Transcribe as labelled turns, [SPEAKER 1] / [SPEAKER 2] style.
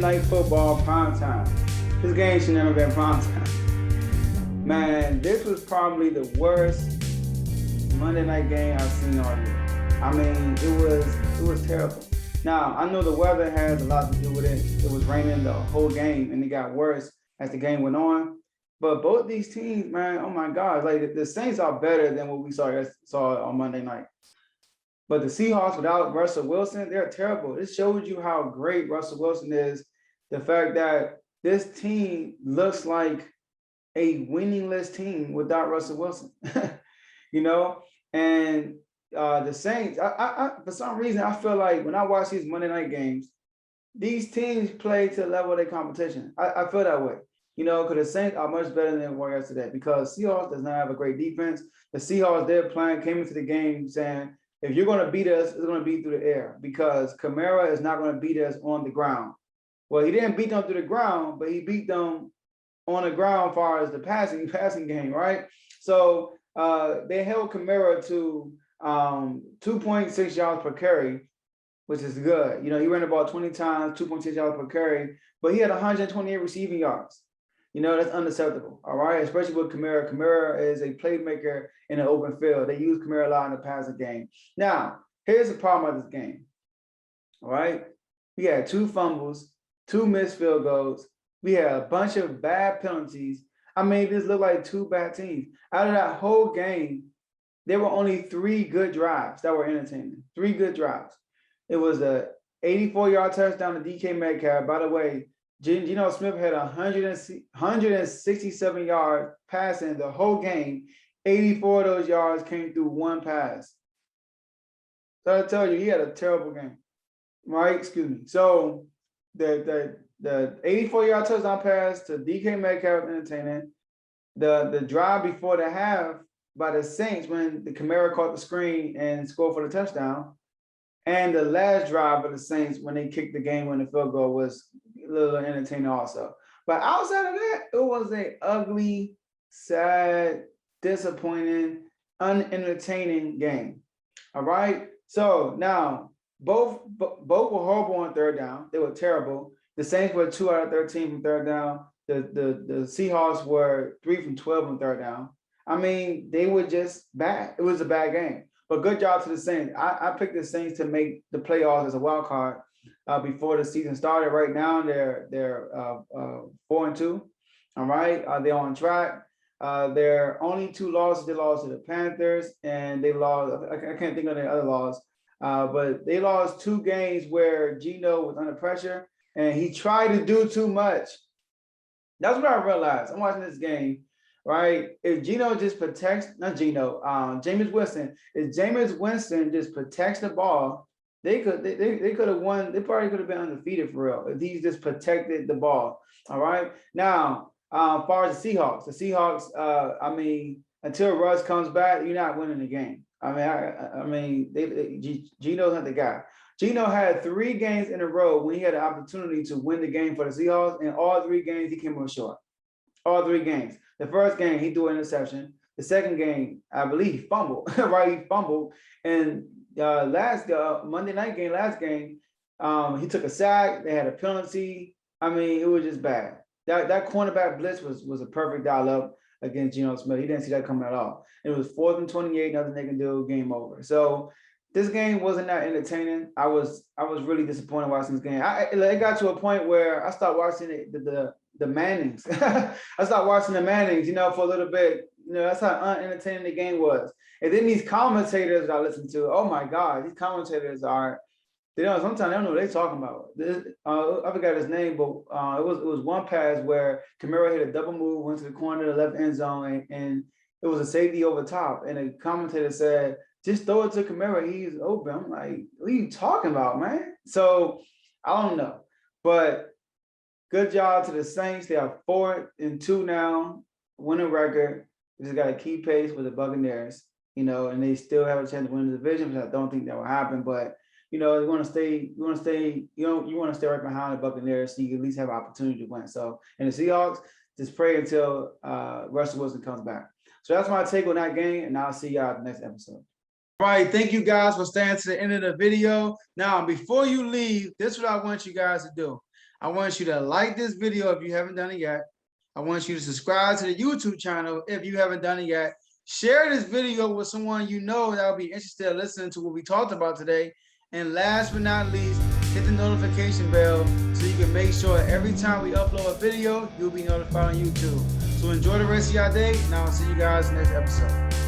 [SPEAKER 1] Night Football prime time. This game should never been prime time. Man, this was probably the worst Monday night game I've seen all year. I mean, it was terrible. Now, I know the weather has a lot to do with it. It was raining the whole game, and it got worse as the game went on. But both these teams, man, oh my God, like the Saints are better than what we saw on Monday night. But the Seahawks without Russell Wilson, they're terrible. It shows you how great Russell Wilson is. The fact that this team looks like a winningless team without Russell Wilson, you know? And the Saints, I for some reason, I feel like when I watch these Monday night games, these teams play to the level of their competition. I feel that way, you know, because the Saints are much better than they were yesterday because Seahawks does not have a great defense. The Seahawks, came into the game saying, if you're going to beat us, it's going to be through the air because Kamara is not going to beat us on the ground. Well, he didn't beat them through the ground, but he beat them on the ground as far as the passing game, right? So they held Kamara to 2.6 yards per carry, which is good. You know, he ran the ball 20 times, 2.6 yards per carry, but he had 128 receiving yards. You know, that's unacceptable, all right? Especially with Kamara. Kamara is a playmaker in an open field. They use Kamara a lot in the passing game. Now, here's the problem with this game, all right? We had 2 fumbles, 2 missed field goals. We had a bunch of bad penalties. I mean, this looked like 2 bad teams. Out of that whole game, there were only 3 good drives that were entertaining. 3 good drives. It was a 84-yard touchdown to DK Metcalf. By the way, Geno Smith had 167 yards passing the whole game. 84 of those yards came through 1 pass. So I tell you, he had a terrible game, right? Excuse me. So the 84-yard touchdown pass to DK Metcalf entertaining. The drive before the half by the Saints when the Kamara caught the screen and scored for the touchdown. And the last drive of the Saints when they kicked the game-winning field goal was a little entertaining also. But outside of that, it was an ugly, sad, disappointing, unentertaining game. All right? So now, both were horrible on third down. They were terrible. The Saints were 2 out of 13 from third down. The Seahawks were 3 from 12 on third down. I mean, they were just bad. It was a bad game. But good job to the Saints. I picked the Saints to make the playoffs as a wild card before the season started. Right now, they're 4-2. All right, they're on track. Their only 2 losses, they lost to the Panthers, and they lost. I can't think of the other loss, but they lost 2 games where Geno was under pressure and he tried to do too much. That's what I realized. I'm watching this game. Right? If Geno just protects, not Geno, Jameis Winston, if Jameis Winston just protects the ball, they could have won. They probably could have been undefeated for real if he just protected the ball. All right. Now, as far as the Seahawks, I mean, until Russ comes back, you're not winning the game. I mean, Geno's not the guy. Geno had 3 games in a row when he had an opportunity to win the game for the Seahawks, and all 3 games he came up short. All 3 games. The first game, he threw an interception. The second game, I believe he fumbled, right? He fumbled. And Monday night game, last game, he took a sack. They had a penalty. I mean, it was just bad. That cornerback blitz was a perfect dial-up against Geno Smith. He didn't see that coming at all. It was 4th and 28, nothing they can do, game over. So this game wasn't that entertaining. I was really disappointed watching this game. It got to a point where I stopped watching the Mannings. I stopped watching the Mannings, you know, for a little bit. You know, that's how unentertaining the game was. And then these commentators I listen to, oh my God, these commentators are, you know, sometimes they don't know what they're talking about. I forgot his name, but it was one pass where Kamara hit a double move, went to the corner of the left end zone, and it was a safety over top. And the commentator said, just throw it to Kamara, he's open. I'm like, what are you talking about, man? So I don't know. But good job to the Saints. They are 4-2 now, winning record. We just got to keep pace with the Buccaneers, you know, and they still have a chance to win the division, which I don't think that will happen. But, you know, you want to stay right behind the Buccaneers so you can at least have an opportunity to win. So, and the Seahawks, just pray until Russell Wilson comes back. So that's my take on that game, and I'll see y'all at the next episode. All right, thank you guys for staying to the end of the video. Now, before you leave, this is what I want you guys to do. I want you to like this video if you haven't done it yet. I want you to subscribe to the YouTube channel if you haven't done it yet. Share this video with someone you know that will be interested in listening to what we talked about today. And last but not least, hit the notification bell so you can make sure every time we upload a video, you'll be notified on YouTube. So enjoy the rest of your day, and I'll see you guys next episode.